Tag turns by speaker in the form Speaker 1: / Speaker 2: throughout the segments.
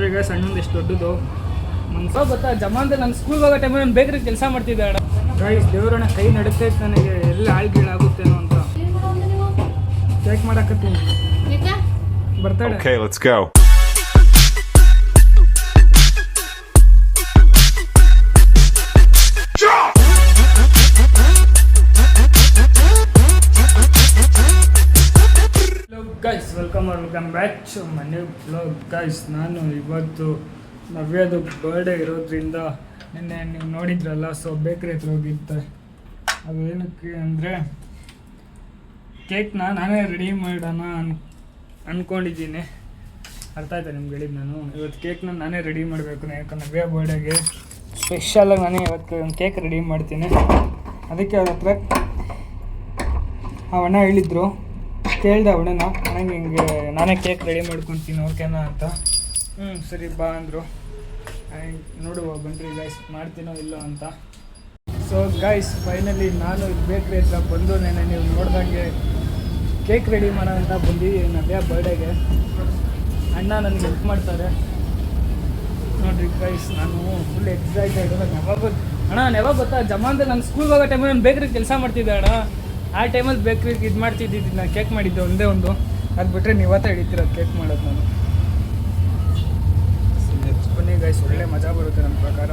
Speaker 1: ನೋಡ್ರಿ ಈಗ ಸಣ್ಣೊಂದು ಎಷ್ಟು ದೊಡ್ಡದು ಮನ್ಸೋ ಗೊತ್ತಾ ಜಮಾನ್ದೆ ನಾನು ಸ್ಕೂಲ್ಗೆ ಹೋಗೋ ಟೈಮಲ್ಲಿ ನಾನು ಬೇಕ್ರಿ ಕೆಲಸ ಮಾಡ್ತಿದ್ದೆ ಅಣ್ಣ. ಗೈಸ್ ದೇವರಣ್ಣ ಕೈ ನಡುತ್ತೈತೆ ನನಗೆ ಎಲ್ಲಿ ಆಳ್ಗೀಳಾಗುತ್ತೇನೋ ಅಂತ ಕೇಕ್ ಮಾಡಾಕತ್ತೀನಿ ಬರ್ತಾಳೆ.
Speaker 2: Okay, let's go.
Speaker 1: Guys welcome back to my new blog. Guys ನಾನು ಇವತ್ತು ನವ್ಯದು ಬರ್ಡೇ ಇರೋದ್ರಿಂದ ನಿನ್ನೆ ನೀವು ನೋಡಿದ್ರಲ್ಲ, ಸೊ ಬೇಕ್ರಿ ಹತ್ರ ಹೋಗಿದ್ದೆ. ಅದು ಏನಕ್ಕೆ ಅಂದರೆ ಕೇಕ್ನ ನಾನೇ ರೆಡಿ ಮಾಡೋಣ ಅಂದ್ಕೊಂಡಿದ್ದೀನಿ. ಅರ್ಥ ಆಯ್ತಾ ನಿಮ್ಗೆ ಹೇಳಿದ್ದು? ನಾನು ಇವತ್ತು ಕೇಕ್ನ ನಾನೇ ರೆಡಿ ಮಾಡಬೇಕು, ಯಾಕಂದ್ರೆ ನವ್ಯ ಬರ್ಡೇಗೆ ಸ್ಪೆಷಲಾಗಿ ನಾನೇ ಇವತ್ತು ಒಂದು ಕೇಕ್ ರೆಡಿ ಮಾಡ್ತೀನಿ. ಅದಕ್ಕೆ ಅವ್ರ ಹತ್ರ ಆ ಅಣ್ಣ ಹೇಳಿದ್ರು, ಕೇಳಿದೆ ಅವಳನ್ನ, ನನಗೆ ಹಿಂಗೆ ನಾನೇ ಕೇಕ್ ರೆಡಿ ಮಾಡ್ಕೊತೀನಿ ಓಕೆನಾ ಅಂತ. ಸರಿ ಬಾ ಅಂದರು. ಆ್ಯಂಡ್ ನೋಡುವ ಬನ್ನಿರಿ ಗೈಸ್ ಮಾಡ್ತೀನೋ ಇಲ್ಲೋ ಅಂತ. ಸೊ ಗೈಸ್ ಫೈನಲಿ ನಾನು ಬೇಕ್ರಿ ಹತ್ರ ಬಂದು ನೆನೆ ನೀವು ನೋಡ್ದಂಗೆ ಕೇಕ್ ರೆಡಿ ಮಾಡೋ ಅಂತ ಬಂದಿದ್ದೀನಿ ನವ್ಯ ಬರ್ಡೇಗೆ. ಅಣ್ಣ ನನಗೆ ಹೆಲ್ಪ್ ಮಾಡ್ತಾರೆ ನೋಡಿರಿ ಗೈಸ್. ನಾನು ಫುಲ್ ಎಕ್ಸೈಟೆಡ್. ಯಾವಾಗ ಗೊತ್ತಾ ಜಮಾನ್ದೆ ನಾನು ಸ್ಕೂಲ್ಗೆ ಹೋಗೋ ಟೈಮಲ್ಲಿ ನಾನು ಬೇಕ್ರಿ ಕೆಲಸ ಮಾಡ್ತಿದ್ದೆ ಅಣ್ಣ. ಆ ಟೈಮಲ್ಲಿ ಬೇಕ್ರಿಗೆ ಇದು ಮಾಡ್ತಿದ್ದಿದ್ದು, ನಾನು ಕೇಕ್ ಮಾಡಿದ್ದೆ ಒಂದೇ ಒಂದು. ಅದು ಬಿಟ್ಟರೆ ನೀವತ್ತ ಹಿಡಿತೀರ ಕೇಕ್ ಮಾಡೋದು ನಾನು. ಬನ್ನಿ ಗೈಸ್, ಒಳ್ಳೆ ಮಜಾ ಬರುತ್ತೆ ನನ್ನ ಪ್ರಕಾರ.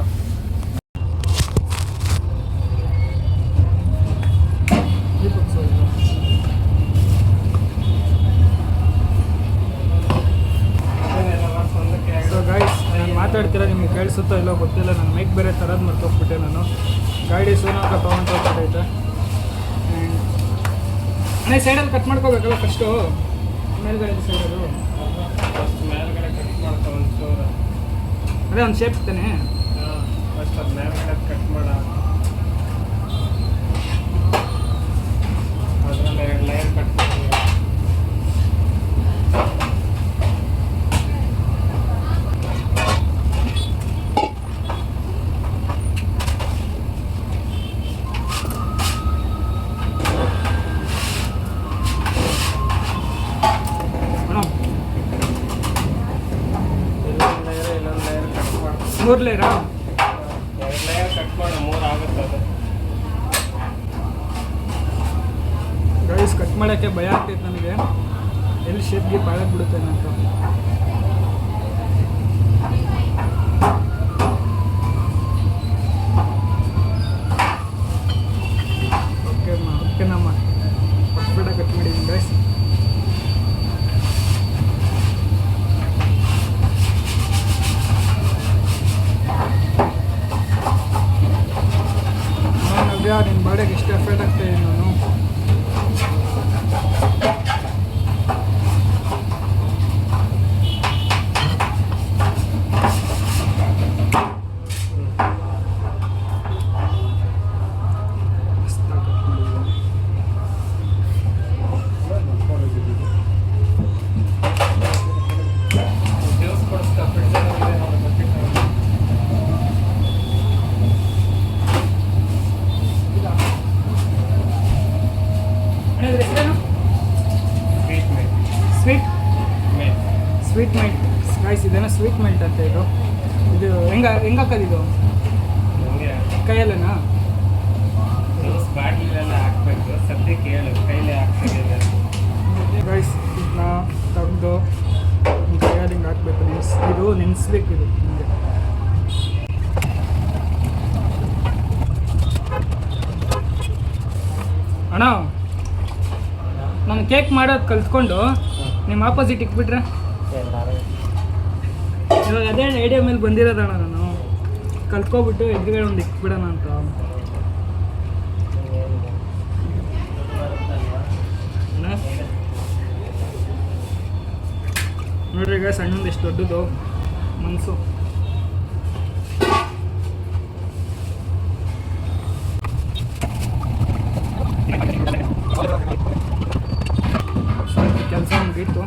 Speaker 1: ಸೊ ಗೈಸ್ ನಾನು ಮಾತಾಡ್ತೀರ ನಿಮ್ಗೆ ಕೇಳಿಸುತ್ತೋ ಇಲ್ಲೋ ಗೊತ್ತಿಲ್ಲ, ನನ್ನ ಮೈಕ್ ಬೇರೆ ತರೋದು ಮರ್ತೋಗ್ಬಿಟ್ಟೆ ನಾನು. ಗಾಡಿ ಸೋನಾಕ ತೊಗೊಂಡು ಹೋಗ್ಬಿಟ್ಟೈತೆ. ಅಣ್ಣ ಸೈಡಲ್ಲಿ ಕಟ್ ಮಾಡ್ಕೋಬೇಕಲ್ಲ ಫಸ್ಟು, ಮೇಲ್ಗಡೆ ಸೈಡದು ಮೇಲ್ಗಡೆ ಕಟ್ ಮಾಡ್ಕೊ ಒಂಚೂರು. ಅದೇ ಒಂದು ಶೇಪ್ ತಾನೆ, ಫಸ್ಟ್ ಅದು ಮೇಲ್ಗಡೆ ಕಟ್ ಮಾಡ. ಅದರಲ್ಲಿ 2 ಲೇಯರ್ ಕಟ್ ಮಾಡ್ತೀವಿ. ಮೂರು ಲೇಯರಾ? 2 ಲೇಯರ್ ಕಟ್ ಮಾಡಿ 3 ಆಗುತ್ತೆ ಅದು. ಗೈಸ್ ಕಟ್ ಮಾಡೋಕ್ಕೆ ಭಯ ಆಗ್ತೈತೆ ನನಗೆ, ಎಲ್ಲಿ ಶೇಪ್ಗೆ ಬಾಳಾಗ್ಬಿಡುತ್ತೆ ಅಂತ. ಓಕೆನಮ್ಮ ಹೊಸ್ಬಿಡ ಕಟ್ ಮಾಡಿದ್ದೀನಿ ಗೈಸ್. ನಿನ್ನ ಬಾಡಿಗೆ ಎಷ್ಟು ಎಫೆಕ್ಟ್ ಆಗ್ತಾಯಿದ್ದೀನಿ ನಾನು. ಸ್ವೀಟ್ ಮೆಲ್ಟ್ ಗೈಸ್, ಇದೇನೋ ಸ್ವೀಟ್ ಮೆಲ್ಟ್ ಅಂತ ಇದು. ಇದು ಹೆಂಗೆ ಹಾಕೋದು? ಇದು ಕೈಯಲ್ಲೇನಾ? ಬಾಟ್ಲೆಲ್ಲ ಹಾಕ್ಬೇಕು, ಸದ್ಯಕ್ಕೆ ಹೇಳು ಕೈಲೇ ಹಾಕ್ತಿದ್ದೆ ಗೈಸ್. ಇದನ್ನ ತೆಗೆದು ಕೈಯಲ್ಲಿ ಹಿಂಗೆ ಹಾಕ್ಬೇಕು, ಇದು ನೆನೆಸ್ಬೇಕು. ಇದು ಹಿಂಗೆ ಅಣ್ಣ ನಾನು ಕೇಕ್ ಮಾಡೋದು ಕಲ್ತ್ಕೊಂಡು ನಿಮ್ಮ ಆಪೋಸಿಟ್ ಇಕ್ಬಿಟ್ರೆ ಇವಾಗ ಅದೇ ಐಡಿಯಾ ಮೇಲೆ ಬಂದಿರೋದಣ್ಣ. ನಾನು ಕಲ್ತ್ಕೊಬಿಟ್ಟು ಎದುರುಗಡೆ ಒಂದು ಇಕ್ಬಿಡೋಣ ಅಂತ. ನೋಡ್ರಿ ಈಗ ಸಣ್ಣೊಂದು ಎಷ್ಟು ದೊಡ್ಡದು ಮನಸ್ಸು. ಕೆಲಸ ಮುಗೀತು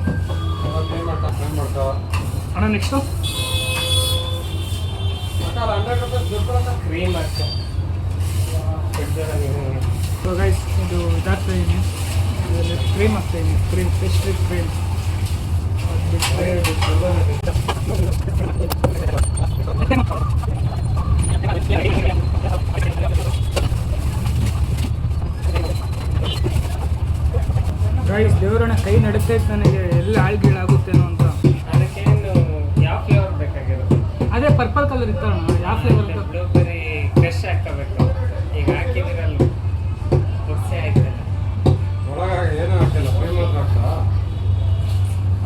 Speaker 1: ಅಣ್ಣ. ನೆಕ್ಸ್ಟು ಕ್ರೀಮ್ ಹಾಕಿ. ಸೊ ಗೈಸ್ ಇದು ಇದಾಗ್ತಾಯಿದ್ದೀನಿ, ಕ್ರೀಮ್ ಹಾಕ್ತಾಯಿದ್ದೀನಿ, ಪೇಸ್ಟ್ರಿ ಕ್ರೀಮ್. ಅದು ಬಿಟ್ಟರೆ ಆಗ್ತೈತೆ ನನಗೆ ಎಲ್ಲಿ ಆಳ್ಗೀಳಾಗುತ್ತೇನೋ ಅಂತ.
Speaker 2: ಅದಕ್ಕೇನು ಯಾವ ಫ್ಲೇವರ್ ಬೇಕಾಗಿರೋದು?
Speaker 1: ಅದೇ ಪರ್ಪಲ್ ಕಲರ್ ಇತ್ತಣ್ಣ, ಯಾವ ಫ್ಲೇವರ್?
Speaker 2: ಬ್ಲೂಬೆರಿ ಫ್ರೆಶ್ ಹಾಕೋಬೇಕು. ಈಗ ಹಾಕಿದಿರಲ್ಲ ಹುಡ್ಸೆ ಆಯ್ತಲ್ಲ,
Speaker 3: ಒಳಗೆ ಏನೂ ಹಾಕಿಲ್ಲ, ಫ್ರೈ ಮಾತ್ರ ಹಾಕ್ತಾ?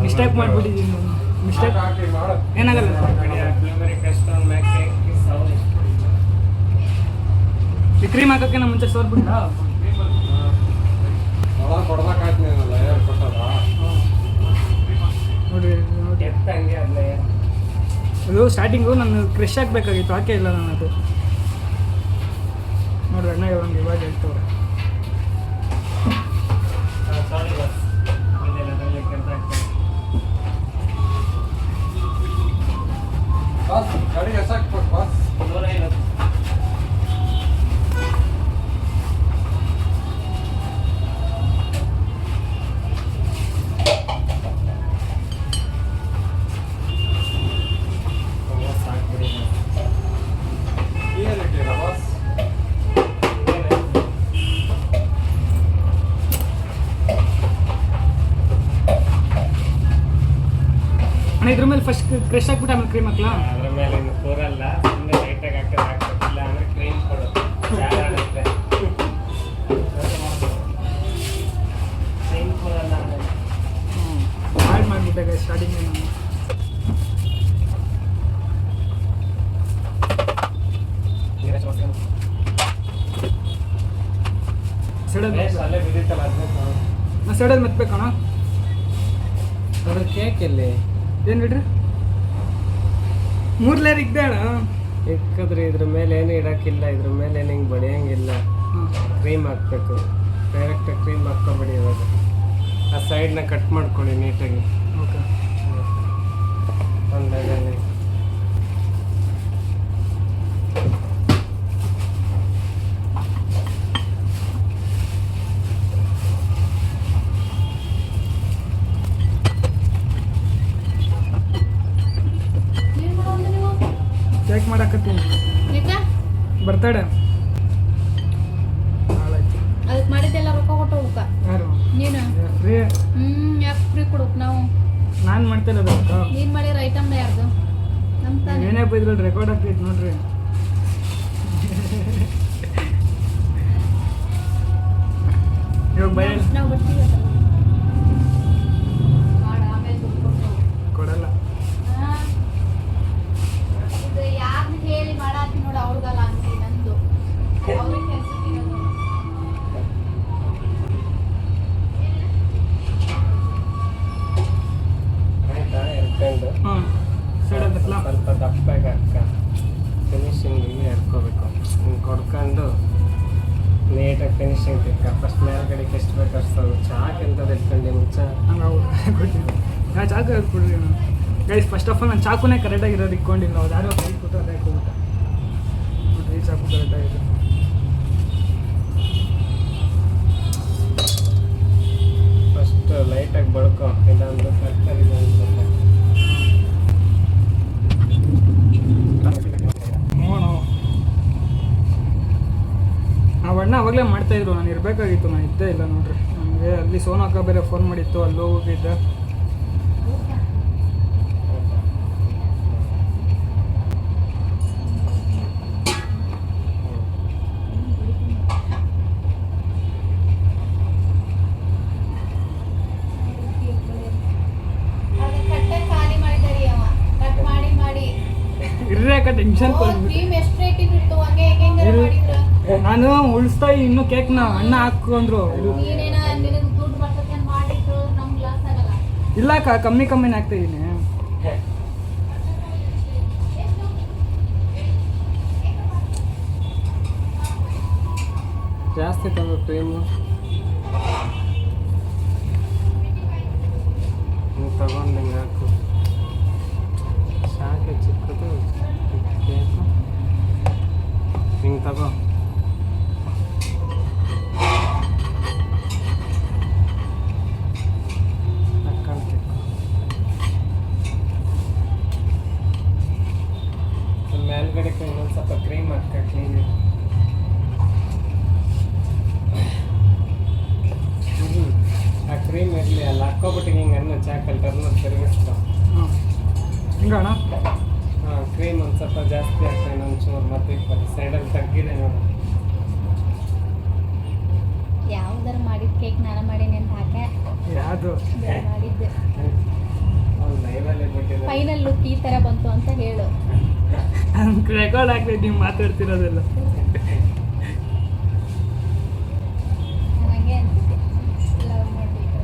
Speaker 1: ಮಿಸ್ಟೇಕ್ ಮಾಡಿಬಿಟ್ಟಿದ್ದೀನಿ. ಮಿಸ್ಟೇಕ್
Speaker 3: ಹಾಕಿ ಮಾಡು.
Speaker 1: ಏನಾಗಲ್ಲ.
Speaker 2: ಬ್ಲೂಬೆರಿ ಫ್ರೆಶ್ ತೊಗೊಂಡು ಮ್ಯಾಕೆ ಸೌಂಡ್
Speaker 1: ಈ ಕ್ರೀಮ್ ಹಾಕೋಕ್ಕೆ ನಮ್ಮ ಮುಂಚೆ ಸೋರ್ಬಿಟ್ಟ
Speaker 3: ಒಳಗೆ ಕೊಡ್ಬೇಕಾಯ್ತು ನೀನು ಲೇಯರ್ ಕೊಟ್ಟದ.
Speaker 1: ನೋಡ್ರಿ ನೋಡಿ,
Speaker 2: ಎತ್ತ ಹಂಗೆ ಅದ್ಲೇ
Speaker 1: ಅದು ಸ್ಟಾರ್ಟಿಂಗು ನಾನು ಕ್ರಶ್ ಹಾಕಬೇಕಾಗಿತ್ತು, ಹಾಕೇ ಇಲ್ಲ ನಾನು ಅದು. ನೋಡ್ರಿ ಅಣ್ಣ ಇವಾಗ ಇವಾಗ ಹೇಳ್ತವ್ರೆ.
Speaker 2: ಸಾರಿ ಬಸ್ ಇದೆಲ್ಲ ಅದರಲ್ಲಿ ಕೆಂತ ಹಾಕ್ತಾರೆ.
Speaker 3: ಬಾಸ್ ಗಾಡಿ ಎಷ್ಟು ಹಾಕ್ಬೇಕು ಬಾಸ್?
Speaker 2: 150. ಸಾಕ್ಬಿಡಿ
Speaker 3: ಏನು ಇಟ್ಟಿರ ಬಾಸ್?
Speaker 1: ಅಣ್ಣ ಇದ್ರ ಮೇಲೆ ಫಸ್ಟ್ ಕ್ರಶ್ ಹಾಕ್ಬಿಟ್ಟು ಆಮೇಲೆ ಕ್ರೀಮ್ ಹಾಕ್ಲಾ?
Speaker 2: ಅದ್ರ ಮೇಲೆ ಇನ್ನು ಕೂರಲ್ಲ, ಸುಮ್ಮನೆ ಲೈಟಾಗಿ ಹಾಕಿದ್ರೆ ಹಾಕ್ಬೇಕಿಲ್ಲ ಅಂದರೆ ಕ್ರೀಮ್ ಕೊಡೋದು ಜಾಗ ಆಗುತ್ತೆ. ಕ್ರೀಮ್ ಕೂರಲ್ಲ ಅಂದರೆ
Speaker 1: ಹಾಳು ಮಾಡಿಬಿಟ್ಟೆ ಸ್ಟಾರ್ಟಿಂಗ್ ನಾನು. ಸೈಡಲ್ಲಿ
Speaker 2: ಅಲ್ಲೇ ಬಿದ್ದಿತ್ತಲ್ಲ ಅದನ್ನ
Speaker 1: ಸೈಡಲ್ಲಿ ಮೆತ್ಬೇಕಣ್ಣ.
Speaker 2: ಅದ್ರ ಕೇಕ್ ಎಲ್ಲಿ
Speaker 1: ಏನು ಬಿಡ್ರಿ 3 ಲೇಯರ್ ಇದ್ದೆ ಅಣ್ಣ.
Speaker 2: ಇಕ್ಕಿದ್ರೆ ಇದ್ರ ಮೇಲೆ ಏನು ಇಡೋಕ್ಕಿಲ್ಲ, ಇದ್ರ ಮೇಲೆ ಏನು ಹಿಂಗೆ ಬಡಿಯೋಂಗಿಲ್ಲ.
Speaker 1: ಹಾಂ
Speaker 2: ಕ್ರೀಮ್ ಹಾಕ್ಬೇಕು, ಡೈರೆಕ್ಟಾಗಿ ಕ್ರೀಮ್ ಹಾಕ್ಕೊಬೇಡಿ. ಇವಾಗ ಆ ಸೈಡ್ನ ಕಟ್ ಮಾಡ್ಕೊಳ್ಳಿ ನೀಟಾಗಿ
Speaker 1: ಓಕೆ.
Speaker 2: ಒಂದು ಲೆವೆಲ್ಲಿ.
Speaker 1: ಕೇಕ್ ಮಾಡಾಕತ್ತೀನಿ, ಬರ್ತಾಡೆ. ಹಾಳಾಯ್ತು.
Speaker 4: ಅದಕ್ಕೆ ಮಾಡಿದ್ದೆಲ್ಲ ರೊಕ್ಕ ಕೊಟ್ಟು ಹೋಗ್ಕ
Speaker 1: ಯಾರು
Speaker 4: ನೀನು
Speaker 1: ಫ್ರೀ?
Speaker 4: ಯಾಕೆ ಫ್ರೀ ಕೊಡೋಕ್ ನಾವು?
Speaker 1: ನಾನು ಮಾಡ್ತಿರೋದು
Speaker 4: ನೀನು ಮಾಡಿರೋ ಐಟಮ್ನ ಯಾರ್ದು? ನಮ್ಮ ತಾನೇ.
Speaker 1: ಏನೇ ಬೈದ್ರಲ್ಲಿ ರೆಕಾರ್ಡ್ ಆಗ್ತೈತೆ ನೋಡ್ರಿ. ಇವಾಗ ಬೈ
Speaker 4: ನಾವು ಬರ್ತೀವಿ ಮಾಡು, ಆಮೇಲೆ ದುಡ್ಡು ಕೊಟ್ಟು ಹೋಗು.
Speaker 1: ಕೊಡಲ್ಲ.
Speaker 4: ಹಾ. ಇದು ಯಾರನ್ನ ಹೇಳಿ ಮಾಡಾತಿ ನೋಡು, ಅವ್ರಿಗಲ್ಲ ಅಂತಿ ನಂದು. ಅವ್ರಿಗೆ ಕೆಲ್ಸಕ್ಕೆ ಇರೋದು.
Speaker 2: ಆಯ್ತಾ ಎಳ್ಕೊಂಡು
Speaker 1: ಹಾಂ ಸೈಡಲ್ಲಿ ಹಾಕ್ಲಾ?
Speaker 2: ಸ್ವಲ್ಪ ದಪ್ಪಾಗಿ ಹಾಕ, ಫಿನಿಶಿಂಗಿಗೆ ಎಡ್ಕೋಬೇಕು. ಹಿಂಗೆ ಕೊಡ್ಕೊಂಡು ನೀಟಾಗಿ ಫಿನಿಶಿಂಗ್ ತಿಕ್ಕ. ಫಸ್ಟ್ ಮೇಲ್ಗಡೆಗೆ ಎಷ್ಟು ಬೇಕು ಅಷ್ಟು ಚಾಕ್ ಎಂಥದ್ದು ಇಟ್ಕೊಂಡು ಮುಂಚೆ
Speaker 1: ಹಂಗೆ ಕೊಡ್ತೀನಿ. ನಾನು ಚಾಕು ಹೇಳ್ಕೊಡ್ರಿ ಗೈಸ್. ಫಸ್ಟ್ ಆಫ್ ಆಲ್ ನಾನು ಚಾಕುನೇ ಕರೆಕ್ಟಾಗಿರೋದು ಇಟ್ಕೊಂಡಿಲ್ಲ. ಅವ್ರು ಯಾರೋ ಕೈ ಕೊಟ್ಟು ಅದೇ ಹೋಗ್ಬಿಟ್ಟೆ. ನೋಡ್ರಿ ಈ ಚಾಕು ಕರೆಕ್ಟಾಗಿದೆ.
Speaker 2: ಫಸ್ಟ್ ಲೈಟಾಗಿ ಬಳ್ಕೊ, ಇಲ್ಲಾಂದ್ರೆ ಕರೆಕ್ಟಾಗಿದೆ ಅನ್ಸುತ್ತೆ.
Speaker 1: ನೋಡೋಣ. ಆ ಅಣ್ಣ ಅವಾಗಲೇ ಮಾಡ್ತಾಯಿದ್ರು, ನಾನು ಇರಬೇಕಾಗಿತ್ತು, ನಾನು ಇದ್ದೇ ಇಲ್ಲ ನೋಡ್ರಿ. ನನಗೆ ಅಲ್ಲಿ ಸೋನಾಕ ಬೇರೆ ಫೋನ್ ಮಾಡಿತ್ತು, ಅಲ್ಲಿ ಹೋಗಿದ್ದೆ.
Speaker 4: ಅದು ಕಟ್ಟೆ ಖಾಲಿ ಮಾಡಿದಾರಿ ಅವ, ಕಟ್ ಮಾಡಿ ಮಾಡಿ.
Speaker 1: ಇರ್ರೇಕ ಟೆನ್ಷನ್
Speaker 4: ಕ್ರೀಮ್ ಎಷ್ಟು ರೇಟಿಗೆ ಇತ್ತು, ಹಂಗೆ ಹೆಂಗೆ ಮಾಡಿದ್ರು.
Speaker 1: ನಾನು ಉಳಿಸ್ತಾ ಇನ್ನೂ ಕೇಕ್ನ ಅಣ್ಣ ಹಾಕು ಅಂದ್ರು.
Speaker 4: ನೀನೇನ ನಿನಗೆ ದುಡ್ಡು ಬರ್ತದೆ ಮಾಡಿಟ್ಟು ನಮ್ಗೆ ಲಾಸ್ ಆಗಲ್ಲ.
Speaker 1: ಇಲ್ಲ ಕಮ್ಮಿನೇ ಆಗ್ತಾ ಇದ್ದೀನಿ.
Speaker 2: ಜಾಸ್ತಿ ತಗೋ ಕ್ರೀಮು. ನೀವು ತಗೊಂಡು ಹಿಂಗೆ ಹಾಕು, ಸಾಕೆ ಚಿಕ್ಕದು ಕೇಕು. ಹಿಂಗೆ ತಗೋ. ಮೇಲ್ಗಡೆ ಇನ್ನೊಂದು ಸ್ವಲ್ಪ ಕ್ರೀಮ್ ಹಾಕ ಕ್ಲೀನಾಗಿ. ಆ ಕ್ರೀಮ್ ಇರಲಿ ಅಲ್ಲಿ ಹಾಕ್ಕೊಬಿಟ್ಟು ಹಿಂಗೆ ಅನ್ನ ಚಾಕಲ್ ಟರ್ನರ್ ತಿರುಗಿಸ್ತಾವ.
Speaker 1: ಹಾಂ ಹಿಂಗಣ್ಣ
Speaker 2: ಹಾಂ ಕ್ರೀಮ್ ಒಂದು ಸ್ವಲ್ಪ ಜಾಸ್ತಿ ಆಗ್ತಾನೆ ಒಂಚೂರು ಮತ್ತೆ ಸೈಡಲ್ಲಿ ತಗ್ಗಿದೆ ನೋಡು.
Speaker 4: ಯಾವ್ದಾರು ಮಾಡಿದ ಕೇಕ್ ನಾನು ಮಾಡೀನಿ ಅಂತ ಹಾಕೆ
Speaker 1: ಯಾವುದು
Speaker 4: ಮಾಡಿದ್ದೆ.
Speaker 2: ಅವ್ನು ಲೈವಲ್ಲೇ ಬಿಟ್ಟಿದ್ದೆ.
Speaker 4: ಫೈನಲ್ ಲುಕ್ ಈ ಥರ ಬಂತು ಅಂತ ಹೇಳು.
Speaker 1: ರೆಕಾರ್ಡ್ ಆಗ್ತೈತೆ ನೀವು ಮಾತಾಡ್ತಿರೋದೆಲ್ಲ.
Speaker 4: ನನಗೆ ಅನ್ಸುತ್ತೆ ಲವ್ ಮಾಡಬೇಕು.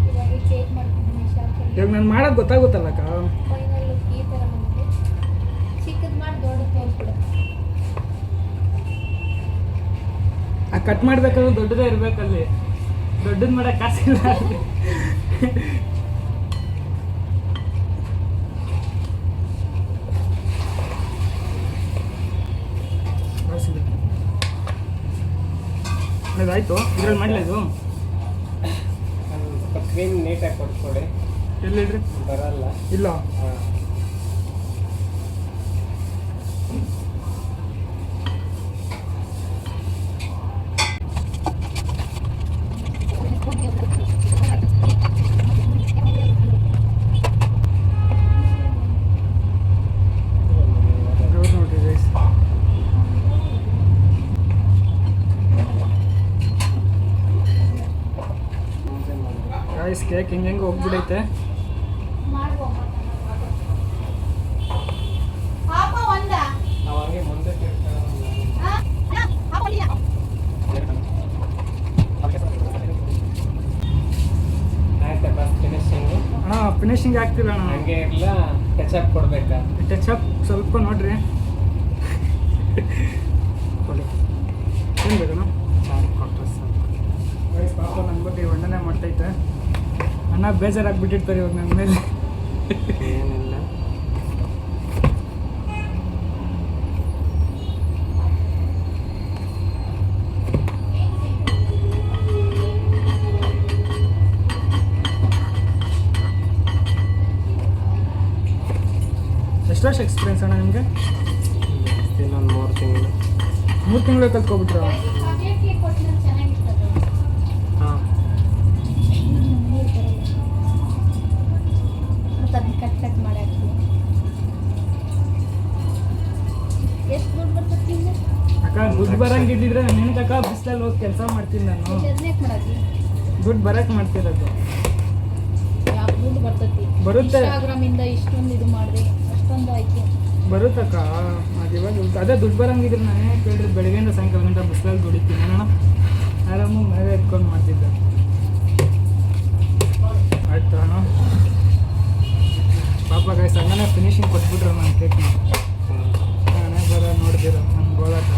Speaker 4: ಇವಾಗ ಕೇಕ್ ಮಾಡ್ತಿದ್ದೀನಿ ಶಾಪಲ್ಲಿ.
Speaker 1: ಇವಾಗ ನಾನು ಮಾಡೋದು ಗೊತ್ತಾಗುತ್ತಲ್ಲಕ್ಕ.
Speaker 4: ಫೈನಲ್ ಲುಕ್ ಈ ಥರ ಬಂದಿದೆ. ಚಿಕ್ಕದು ಮಾಡಿ ದೊಡ್ಡದು ತೋರಿಸ್ಬಿಡು.
Speaker 1: ಆ ಕಟ್ ಮಾಡ್ಬೇಕಾದ್ರೆ ದೊಡ್ಡದೇ ಇರ್ಬೇಕಲ್ಲಿ, ದೊಡ್ಡದು ಮಾಡಕ್ಕೆ ಕಾಸಿಲ್ಲ. ಅದಾಯ್ತು, ಇದ್ರಲ್ಲಿ ಮಾಡಲ ಇದು
Speaker 2: ಸ್ವಲ್ಪ ಕ್ರೀಮ್ ನೀಟಾಗಿ ಕೊಟ್ಕೊಡಿ.
Speaker 1: ಎಲ್ಲಿಡ್ರಿ
Speaker 2: ಬರಲ್ಲ.
Speaker 1: ಇಲ್ಲ
Speaker 2: ಹಾಂ
Speaker 1: ನೋಡ್ರಿ ಗೈಸ್. ಗೈಸ್ ಕೇಕ್ ಹಿಂಗೆ ಹೋಗ್ಬಿಡೈತೆ.
Speaker 4: ಮಾಡುವ ಪಾಪ ಒಂದ
Speaker 2: ನಾವು ಹಂಗೆ ಮುಂದೆ ಆಯ್ತಾ ಬಸ್ ಫಿನಿಶಿಂಗು.
Speaker 1: ಅಣ್ಣ ಫಿನಿಶಿಂಗ್ ಆಗ್ತಿಲ್ಲ ಅಣ್ಣ.
Speaker 2: ಹಂಗೆ ಇಲ್ಲ ಕೆಚಪ್ ಕೊಡ್ಬೇಕಾ?
Speaker 1: ಟಚಪ್ ಸ್ವಲ್ಪ ನೋಡ್ರಿ.
Speaker 2: ಕೊಡಿ.
Speaker 1: ಏನು ಬೇಕಣ್ಣ?
Speaker 2: ಕೊಟ್ಟರೆ ಸಾಕು.
Speaker 1: ಗೈಸ್ ಪಾಪ ನನ್ನ ಬಗ್ಗೆ ಒಣ್ಣನೆ ಮಾಡ್ತೈತೆ. ಅಣ್ಣ ಬೇಜಾರಾಗ್ಬಿಟ್ಟಿರ್ತಾರೆ ಇವಾಗ ನನ್ನ ಮೇಲೆ.
Speaker 2: ಏನಿಲ್ಲ.
Speaker 1: ಎಷ್ಟು ವರ್ಷ ಎಕ್ಸ್ಪೀರಿಯನ್ಸ್ ಅಣ್ಣ ನಿಮಗೆ?
Speaker 2: ಇನ್ನೊಂದು 3 ತಿಂಗಳು.
Speaker 1: 3 ತಿಂಗಳು ಕಲ್ತ್ಕೊಬಿಟ್ರ?
Speaker 4: ಚಾಕ್ಲೇಟ್ ಕೇಕ್ ಕೊಟ್ಟು ಚೆನ್ನಾಗಿರ್ತದೆ.
Speaker 2: ಹಾಂ
Speaker 4: ಮತ್ತು ಅದನ್ನ ಕಟ್ ಮಾಡಿ ಹಾಕ್ತೀವಿ. ಎಷ್ಟು ದುಡ್ಡು ಬರ್ತದೆ ನಿಮಗೆ?
Speaker 1: ಅಕ್ಕ ದುಡ್ಡು ಬರಂಗಿದ್ದಿದ್ರೆ ನಾನು ಅಕ್ಕ ಬಿಸಿಲಲ್ಲಿ ಹೋಗಿ ಕೆಲಸ ಮಾಡ್ತೀನಿ ನಾನು.
Speaker 4: ಅದನ್ನೇ ಮಾಡೋದು.
Speaker 1: ದುಡ್ಡು ಬರಕ್ಕೆ ಮಾಡ್ತಿರೋದು.
Speaker 4: ಯಾವ ದುಡ್ಡು ಬರ್ತೈತಿ?
Speaker 1: ಬರುತ್ತೆ.
Speaker 4: ಇನ್ಸ್ಟಾಗ್ರಾಮಿಂದ ಇಷ್ಟೊಂದು ಇದು ಮಾಡಿದೆ ಅಷ್ಟೊಂದು ಆಯ್ತು.
Speaker 1: ಬರುತ್ತಕ್ಕ ಅದು ಇವಾಗ ಅದೇ ದುಡ್ಡು ಬರಂಗಿದ್ರೆ ನಾನೇ ಕೇಳಿದ್ರೆ ಬೆಳಗ್ಗೆಯಿಂದ ಸಾಯಂಕಾಲ ಗಂಟೆ ಬಿಸಿಲಲ್ಲಿ ದುಡಿತೀನಿ ಅಣ್ಣ. ಆರಾಮಾಗಿ ಮನೆ ಎತ್ಕೊಂಡು ಮಾಡ್ತಿದ್ದೆ. ಆಯ್ತು ಅಣ್ಣ. ಪಾಪ ಗೈಸ್ ಅಣ್ಣನೇ ಫಿನಿಶಿಂಗ್ ಕೊಟ್ಬಿಟ್ರು ನನ್ನ ಕೇಕ್ನ. ನಾನೇ ಬರೋ ನೋಡ್ದಿರ ನನ್ನ ಗೋಳಾಟ.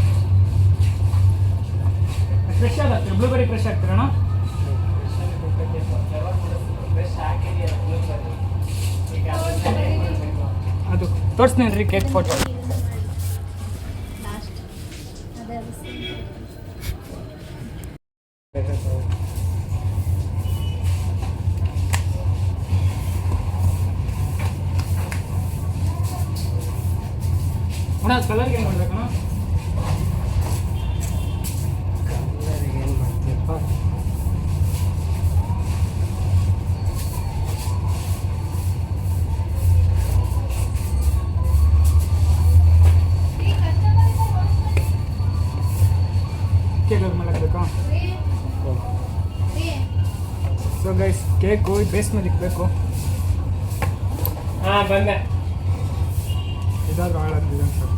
Speaker 1: ಫ್ರೆಶ್ ಆಗತ್ತೆ, ಬ್ಲೂಬೆರಿ ಫ್ರೆಶ್ ಆಗ್ತೀರಣ್ಣ? ಅದು ತೋರಿಸ್ತೀನಿ ರೀ ಕೇಕ್ ಫೋಟೋ.
Speaker 4: ಲಾಸ್ಟ್ ಅದೇ
Speaker 1: ಅಣ್ಣ ಅದು ಕಲರ್ಗೆ ಏನು ಮಾಡ್ಬೇಕಣ್ಣ?
Speaker 2: ಕಲ್ಲರಿಗೆ ಏನು ಮಾಡ್ತೀಯಪ್ಪ?
Speaker 1: ಕೇಕ್ ಅದು ಮಾಡಬೇಕಾ? ಸೊ ಗೈಸ್ ಕೇಕು ಬೇಸ್ ಮೇಲೆ ಇಕ್ಬೇಕು.
Speaker 2: ಹಾಂ ಬಂದೆ.
Speaker 1: ಇದಾದ್ರೂ ಹಾಳಾಗ್ತಿದೆ ಸರ್.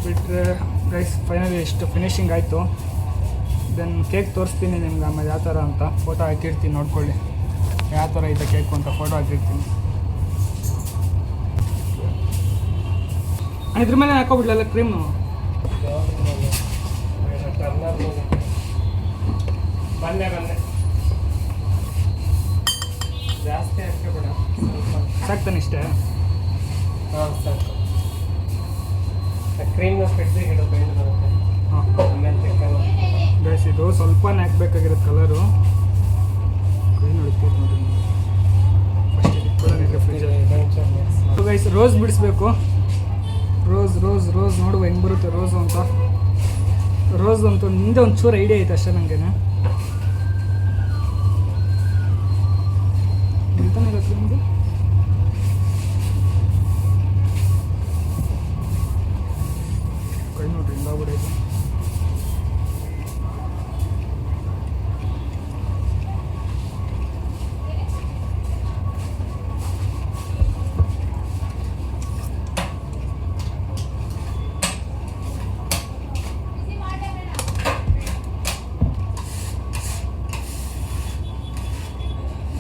Speaker 1: ಬಿಟ್ಟರೆ ಗೈಸ್ ಫೈನಲಿ ಎಷ್ಟು ಫಿನಿಶಿಂಗ್ ಆಯಿತು. ದೆನ್ ಕೇಕ್ ತೋರಿಸ್ತೀನಿ ನಿಮ್ಗೆ ಆಮೇಲೆ ಯಾವ ಥರ ಅಂತ ಫೋಟೋ ಹಾಕಿರ್ತೀನಿ, ನೋಡ್ಕೊಳ್ಳಿ ಯಾವ ಥರ ಐತೆ ಕೇಕು ಅಂತ ಫೋಟೋ ಹಾಕಿರ್ತೀನಿ. ಇದ್ರ ಮೇಲೆ ಹಾಕೋಬಿಡ್ಲಲ್ಲ ಕ್ರೀಮು.
Speaker 2: ಬಂದೆ ಜಾಸ್ತಿ ಹಾಕಬೇಡ, ಸ್ವಲ್ಪ
Speaker 1: ಸಾಕ್ತಾನೆ ಇಷ್ಟೇ.
Speaker 2: ಹಾಂ ಸಾಕು. ಕ್ರೀಮ್ನ ಫ್ರಿಡ್ಜಿಗೆ ಇಡು, ಬೆಂಡ್ ಬರುತ್ತೆ.
Speaker 1: ಹಾಂ
Speaker 2: ಆಮೇಲೆ ತೆಕ್ಕಲ್ಲ.
Speaker 1: ಗೈಸ್ ಇದು ಸ್ವಲ್ಪನೇ ಹಾಕ್ಬೇಕಾಗಿರೋದು ಕಲರು. ಕೈ ನೋಡ್ತೀವಿ ನೋಡಿ ಫಸ್ಟ್ ಇಟ್ಕೊಳ್ಳೋದಿದ್ರೆ ಫ್ರಿಜ್ಜಲ್ಲಿ. ಗೈಸ್ ರೋಸ್ ಬಿಡಿಸ್ಬೇಕು. ರೋಸ್ ರೋಸ್ ರೋಸ್ ನೋಡುವ ಹೆಂಗೆ ಬರುತ್ತೆ ರೋಸು ಅಂತ. ರೋಸ್ ಅಂತೂ ಹಿಂದೆ ಒಂಚೂರು ಐಡಿಯಾ ಐತೆ ಅಷ್ಟೇ ನನಗೆ. ನಿಲ್ತಾನೆ ಇರುತ್ತೆ ನಿಮಗೆ. ಕೈ ನೋಡ್ರಿ ಹಿಂಗಾಗ್ಬಿಡೈತೆ.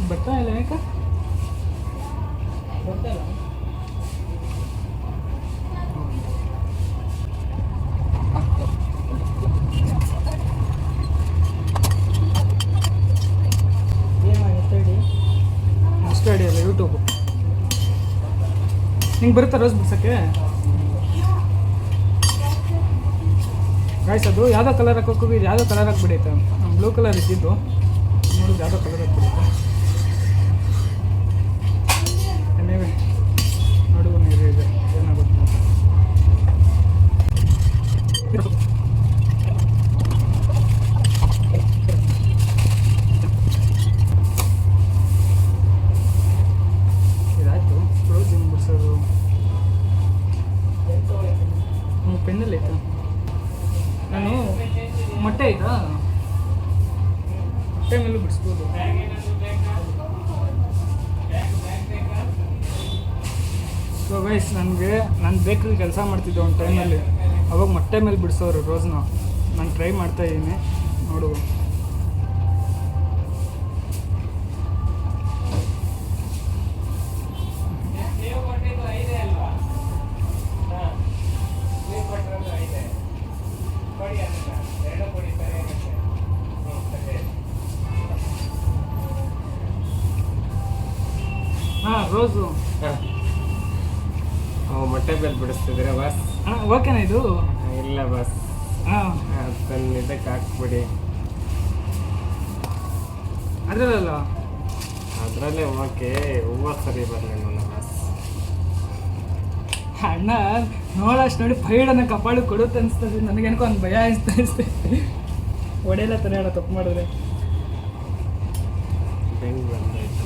Speaker 1: ಬರ್ತಾ ಇಲ್ಲ ಯಾಕೆ
Speaker 2: ಗೊತ್ತಲ್ಲ.
Speaker 1: ಅಷ್ಟೇ ಅಡಿಯಲ್ಲ ಯೂಟ್ಯೂಬು. ನಿಂಗೆ ಬರುತ್ತಾ ರೋಸ್ ಬಿಡ್ಸೋಕ್ಕೆ? ಗಾಯ್ಸ್ ಅದು ಯಾವುದೋ ಕಲರ್ ಹಾಕೋಕೆ ಯಾವುದೋ ಕಲರ್ ಹಾಕ್ಬಿಡೈತೆ. ಬ್ಲೂ ಕಲರ್ ಇದ್ದಿದ್ದು ನೋಡಿದ್ರೆ ಯಾವುದೋ ಕಲರ್ ಹಾಕ್ಬಿಡೈತೆ. ನೀವೇ ನೋಡುವ ನೀರು ಇದೆ ಏನಾಗುತ್ತೆ ಅಂತ. ಇದಾಯ್ತು ರೋಸ್ ಹಿಂಗೆ ಬಿಡಿಸೋದು. ಪೆನ್ನಲ್ಲಿ ಆಯ್ತು. ನಾನು ಮೊಟ್ಟೆ ಆಯ್ತಾ ಮೊಟ್ಟೆ ಮೇಲೂ ಬಿಡಿಸ್ಬೋದು. ಸೊ ಗೈಸ್ ನಾನು ಬೇಕ್ರಿ ಕೆಲಸ ಮಾಡ್ತಿದ್ದೆ ಒಂದು ಟೈಮಲ್ಲಿ. ಅವಾಗ ಮೊಟ್ಟೆ ಮೇಲೆ ಬಿಡಿಸೋರು ರೋಸ್ನ. ನಾನು ಟ್ರೈ ಮಾಡ್ತಾಯಿದ್ದೀನಿ ನೋಡುವ. ಹಾಂ ರೋಸು
Speaker 2: ಮೊಟ್ಟೆ ಬೆಲ್ ಬಿಡಿಸ್ತಿದ್ದೀರಾ ಬಸ್?
Speaker 1: ಹಾಂ ಓಕೆನಾ ಇದು?
Speaker 2: ಇಲ್ಲ ಬಸ್,
Speaker 1: ಹಾಂ
Speaker 2: ಅದನ್ನ ಇದಕ್ಕೆ ಹಾಕ್ಬಿಡಿ.
Speaker 1: ಅದರಲ್ಲ
Speaker 2: ಅದರಲ್ಲೇ ಓಕೆ. ಹೂವು ಸರಿ ಬರಲಿ ನನ್ನ ಬಸ್.
Speaker 1: ಅಣ್ಣ ನೋಡೋಷ್ಟು ನೋಡಿ ಪೈಡನ್ನ ಕಪಾಳು ಕೊಡುತ್ತೆ ಅನಿಸ್ತದೆ ನನಗೇನಕೋ ಒಂದು ಭಯ ಅನಿಸ್ತೈತೆ. ಒಡೆಯಲ್ಲ ತಾನೇ ಹೇಳೋ ತಪ್ಪು ಮಾಡಿದ್ರೆ.
Speaker 2: ಬೆಂಡ್ ಬಂದಾಯ್ತು.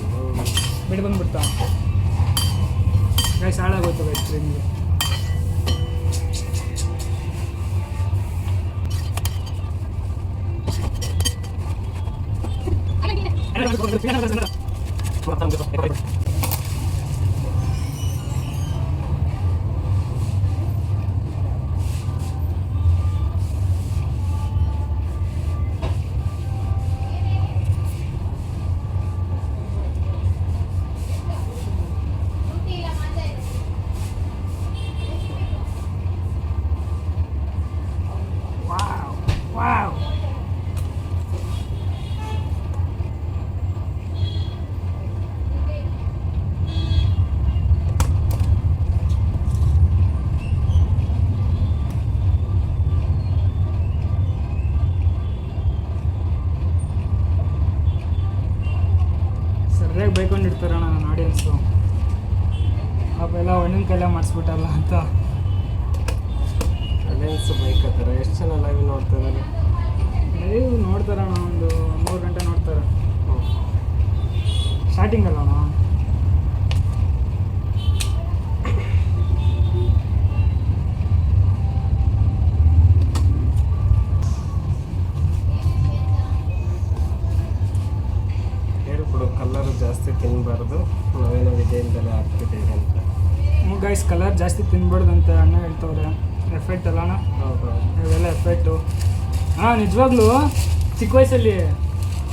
Speaker 1: ಬಿಡು ಬಂದ್ಬಿಡ್ತಾ ಗೈಸ್ ಹಾಳಾಗೋಯ್ತು ಗೈಸ್ ಟ್ರೈನಿಗೆ. ವಾವ್ ಸರಿಯಾಗಿ ಬೈಕೊಂಡಿರ್ತಾರಣ್ಣ ನನ್ನ ಆಡಿಯನ್ಸು. ಅವೆಲ್ಲ ಒಣ್ಣಿನ ಕೈಲೇ ಮಾಡಿಸ್ಬಿಟ್ಟಲ್ಲ ಅಂತ.
Speaker 2: ಅಲೆನ್ಸ್ ಬೈಕ್ ಹತ್ತಾರ ಎಷ್ಟು ಜನ ಲೈವ್ ನೋಡ್ತಿದ್ದಾರೆ?
Speaker 1: ಲೈವ್ ನೋಡ್ತಾರಣ್ಣ ಒಂದು 3 ಗಂಟೆ ನೋಡ್ತಾರೆ. ಸ್ಟಾರ್ಟಿಂಗ್ ಅಲ್ಲ ಅಣ್ಣ.
Speaker 2: ಹೇಳ್ಕೊಡು, ಕಲರ್ ಜಾಸ್ತಿ ತಿನ್ನಬಾರ್ದು, ನಾವೇನೋ ವಿಜಯದಿಂದಲೇ ಹಾಕ್ತಿದ್ದೀವಿ ಅಂತ.
Speaker 1: ಗೈಸ್ ಕಲರ್ ಜಾಸ್ತಿ ತಿನ್ಬಾರ್ದು ಅಂತ ಅಣ್ಣ ಹೇಳ್ತವ್ರೆ. ಎಫೆಕ್ಟ್ ಅಲ್ಲ ಅಣ್ಣ,
Speaker 2: ಹೌದು
Speaker 1: ಇವೆಲ್ಲ ಎಫೆಕ್ಟು. ಹಾಂ ನಿಜವಾಗ್ಲೂ ಚಿಕ್ಕ ವಯಸ್ಸಲ್ಲಿ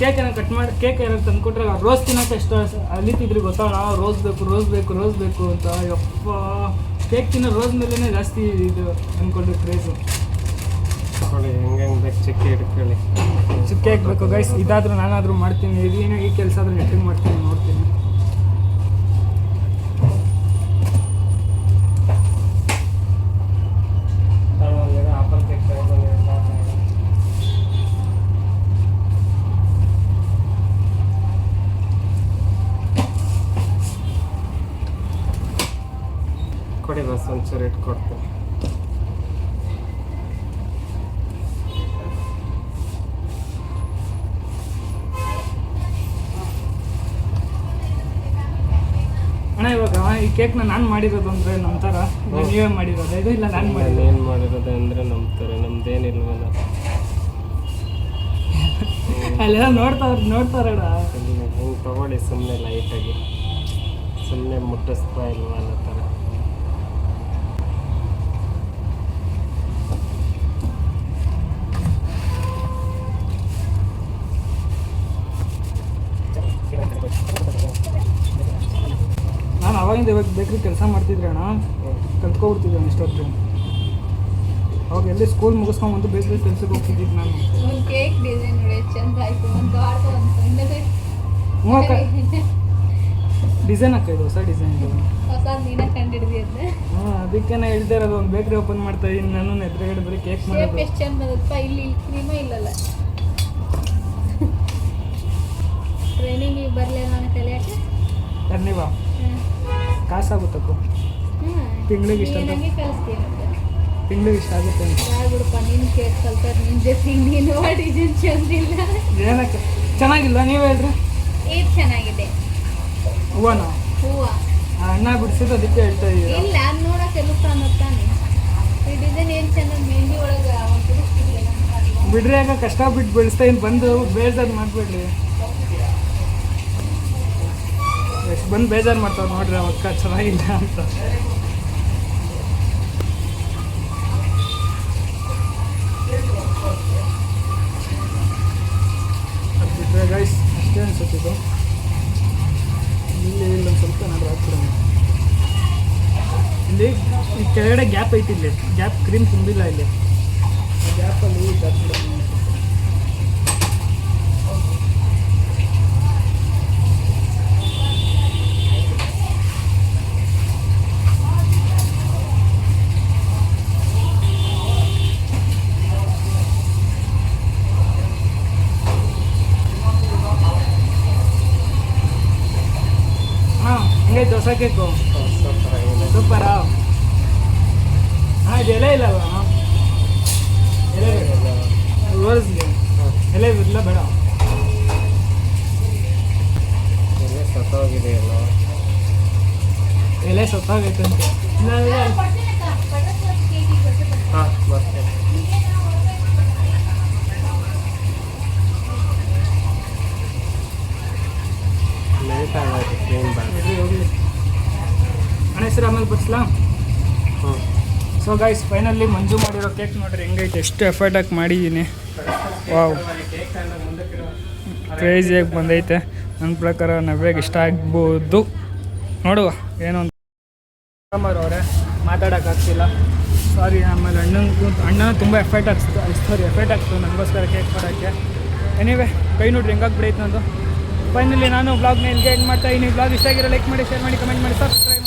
Speaker 1: ಕೇಕ್ ಏನೋ ಕಟ್ ಮಾಡಿ ಕೇಕ್ ಏನೋ ತಂದುಕೊಟ್ರೆ ರೋಸ್ ತಿನ್ನೋಕೆ ಎಷ್ಟು ಅಲಿತಿದ್ರಿ ಗೊತ್ತೋಣ. ರೋಸ್ ಬೇಕು ರೋಸ್ ಬೇಕು ರೋಸ್ ಬೇಕು ಅಂತ. ಯಪ್ಪ ಕೇಕ್ ತಿನ್ನೋ ರೋಸ್ ಮೇಲೇ ಜಾಸ್ತಿ ಇದು ಅಂದ್ಕೊಂಡು ಕ್ರೇಜು.
Speaker 2: ನೋಡಿ ಹೆಂಗೆ ಬೇಕು ಚಿಕ್ಕ ಹಿಡ್ಕೊಳ್ಳಿ.
Speaker 1: ಚಿಕ್ಕ ಕೇಕ್ ಬೇಕು ಗೈಸ್. ಇದಾದರೂ ನಾನಾದರೂ ಮಾಡ್ತೀನಿ. ಇದೇನೋ ಈ ಕೆಲಸ ಆದರೂ ನೆಟ್ಟಿಂಗ್ ಮಾಡ್ತೀನಿ, ನೋಡ್ತೀನಿ.
Speaker 2: ಒಂಚೂರು ಇಟ್ಕೊಡ್ತೀನಿ.
Speaker 1: ಅಣ್ಣ ಇವಾಗ ಈ ಕೇಕ್ನ ನಾನು ಮಾಡಿರೋದು ಅಂದರೆ ನಮ್ಮ ಥರ ನೀವೇ ಮಾಡಿರೋದು ಇದು ಇಲ್ಲ ನಾನು ಮಾಡಿರೋದು
Speaker 2: ಏನು ಮಾಡಿರೋದು ಅಂದರೆ ನಂಬ್ತಾರೆ, ನಮ್ದೇನಿಲ್ವಲ್ಲ.
Speaker 1: ಅಲ್ಲೆಲ್ಲ ನೋಡ್ತಾರಣ್ಣ.
Speaker 2: ಹಿಂಗೆ ತಗೊಳ್ಳಿ ಸುಮ್ಮನೆ ಲೈಟಾಗಿ, ಸುಮ್ಮನೆ ಮುಟ್ಟಿಸ್ತಾ ಇಲ್ವಾ ಅನ್ನೋ ಥರ.
Speaker 1: ನಾನು ಅವಾಗಿಂದ ಇವಾಗ ಬೇಕ್ರಿ ಕೆಲಸ ಮಾಡ್ತಿದ್ರೆ ಅಣ್ಣ, ಕಲ್ತ್ಕೊಬಿಡ್ತಿದ್ದೆ ಅಣ್ಣ ಇಷ್ಟೊತ್ತು. ಅವಾಗ ಎಲ್ಲಿ ಸ್ಕೂಲ್ ಮುಗಿಸ್ಕೊಂಬಂದು ಬೇಕ್ರಿ ಕೆಲ್ಸಕ್ಕೆ ಹೋಗ್ತಿದ್ದಿದ್ದು ನಾನು.
Speaker 4: ಒಂದು ಕೇಕ್ ಡಿಸೈನ್ ನೋಡಿ ಚಂದ ಆಯ್ತು. ಒಂದು ಗಾರ್ಡ್ ಒಂದು ಸಣ್ಣದು
Speaker 1: ಮೂವಕ್ಕ ಡಿಸೈನ್ ಹಾಕಿದ್ದು, ಹೊಸ ಡಿಸೈನ್ ಇದು.
Speaker 4: ಹೊಸ ನೀನೇ ಕಂಡಿಡ್ದಿದ್ದೆ.
Speaker 1: ಹಾಂ, ಅದಕ್ಕೆ ನಾ ಹೇಳ್ತಾ ಇರೋದು ಒಂದು ಬೇಕ್ರಿ ಓಪನ್ ಮಾಡ್ತಾ ಇದ್ದೀನಿ ನಾನು. ಎದುರುಗಡೆ ಬರೀ ಕೇಕ್
Speaker 4: ಶೇಪ್
Speaker 1: ಮಾಡೋದು.
Speaker 4: ಎಷ್ಟು ಚಂದ ಬಂದಪ್ಪ. ಇಲ್ಲಿ ಕ್ರೀಮ ಇಲ್ಲಲ್ಲ. ಟ್ರೈನಿಂಗಿಗೆ ಬರಲಿಲ್ಲ ನಾನು ಕಲಿಯೋಕ್ಕೆ.
Speaker 1: ನೀವಾ ಕಾಸಾಗುತ್ತಕ್ಕೂ ತಿಂಗ್ಳಿಗೆ ಇಷ್ಟ ಅಂತ.
Speaker 4: ನನಗೆ ಕಲಿಸ್ತೀನಿ
Speaker 1: ತಿಂಗ್ಳಿಗೆ ಇಷ್ಟ ಆಗುತ್ತೆ ಅಂತ.
Speaker 4: ಬಿಡಪ್ಪ, ನೀನು ಕೇಕ್ ಕಲ್ತಾರೆ ನಿನ್ನ ಜೊತೆ ನೀನು ಡಿಸೈನ್ ಚಂದಿಲ್ಲ.
Speaker 1: ಏನಕ್ಕೆ ಚೆನ್ನಾಗಿಲ್ಲ ನೀವು ಹೇಳ್ರಿ.
Speaker 4: ಇದು ಚೆನ್ನಾಗಿದೆ
Speaker 1: ಹೂವನಾ?
Speaker 4: ಹೂವು
Speaker 1: ಅಣ್ಣ ಬಿಡಿಸಿದ್ದು ಅದಕ್ಕೆ ಹೇಳ್ತಾ ಇದ್ದೀರಾ?
Speaker 4: ಇಲ್ಲ, ಅದು ನೋಡಕ್ಕೆ ಲುಕ್ ಅನ್ನತ್ತಾನೆ. ಈ ಡಿಸೈನ್ ಏನು ಚೆನ್ನಾಗಿ ಮೆಹಂದಿ ಒಳಗೆ
Speaker 1: ಬಿಡ್ರಿ, ಆಗ ಕಷ್ಟ ಬಿಟ್ಟು ಬೆಳೆಸ್ತಾ ಇನ್ನು ಬಂದು ಬೇಜಾರು ಮಾಡಿಬಿಡ್ರಿ. ಎಷ್ಟು ಬಂದು ಬೇಜಾರು ಮಾಡ್ತಾವೆ ನೋಡ್ರಿ ಅವಕ್ಕ ಚೆನ್ನಾಗಿಲ್ಲ ಅಂತ. ಅದು ಬಿಟ್ಟರೆ ಗೈಸ್ ಅಷ್ಟೇ ಅನ್ಸುತ್ತಿದ್ದು. ಇಲ್ಲಿ ಇಲ್ಲೊಂದು ಸ್ವಲ್ಪ ಏನಾದರೂ ಹಾಕ್ಬಿಡೋಣ. ಇಲ್ಲಿ ಈ ಕೆಳಗಡೆ ಗ್ಯಾಪ್ ಐತಿ, ಇಲ್ಲಿ ಗ್ಯಾಪ್ ಕ್ರೀಮ್ ತುಂಬಿಲ್ಲ. ಇಲ್ಲಿ ಆ ಗ್ಯಾಪಲ್ಲಿ ಹಾಕ್ಬಿಡೋಣ. ಹೆಂಗೈತೆ ಹೊಸ ಕೇಕು? ಸೂಪರಾ? ಹಾಂ, ಇದು ಎಲೆ ಇಲ್ಲಲ್ಲ? ಎಲೆ ರೋಸ್ಗೆ ಎಲೆ ಇಲ್ಲ ಬೇಡ.
Speaker 2: ಎಲೆ ಸತ್ತೋಗಿದೆಯಲ್ಲ.
Speaker 1: ಎಲೆ ಸತ್ತಾಗೈತಂತೆ.
Speaker 2: ಹಾಂ ಮತ್ತೆ ಲೇಟ್ ಆಗೋಯ್ತು ಕ್ಲೀನ್ ಮಾಡಿ.
Speaker 1: ಹೋಗಲಿ ಅಣ್ಣ, ಹೆಸರು ಆಮೇಲೆ ಬಡ್ಸ್ಲಾ?
Speaker 2: ಹ್ಞೂ.
Speaker 1: ಸೊ ಗೈಸ್, ಫೈನಲಿ ಮಂಜು ಮಾಡಿರೋ ಕೇಕ್ ನೋಡ್ರಿ ಹೆಂಗೈತೆ. ಎಷ್ಟು ಎಫರ್ಟ್ ಹಾಕಿ ಮಾಡಿದ್ದೀನಿ. ವಾವ್, ಕ್ರೇಜಿಯಾಗಿ ಬಂದೈತೆ. ನನ್ನ ಪ್ರಕಾರ ನವ್ಯಾಗ ಇಷ್ಟ ಆಗ್ಬೋದು. ನೋಡುವ ಏನೋ ಒಂದು ಅವರೇ ಮಾತಾಡೋಕ್ಕಾಗ್ತಿಲ್ಲ, ಸಾರಿ. ಆಮೇಲೆ ಅಣ್ಣ ತುಂಬ ಎಫರ್ಟ್ ಆಗ್ತದೆ ನನಗೋಸ್ಕರ ಕೇಕ್ ಮಾಡೋಕ್ಕೆ. ಎನಿವೆ ಕೈ ನೋಡ್ರಿ ಹೆಂಗಾಗ್ಬಿಡೈತೆ ನಂದು. ಫೈನಲಿ ನಾನು ವ್ಲಾಗ್ನ ಇಲ್ಲಿಗೆ ಎಂಡ್ ಮಾಡ್ತಾ ಇದ್ದೀನಿ. ವ್ಲಾಗ್ ಇಷ್ಟ ಆಗಿರೋ ಲೈಕ್ ಮಾಡಿ, ಶೇರ್ ಮಾಡಿ, ಕಮೆಂಟ್ ಮಾಡಿ, ಸಬ್ಸ್ಕ್ರೈಬ್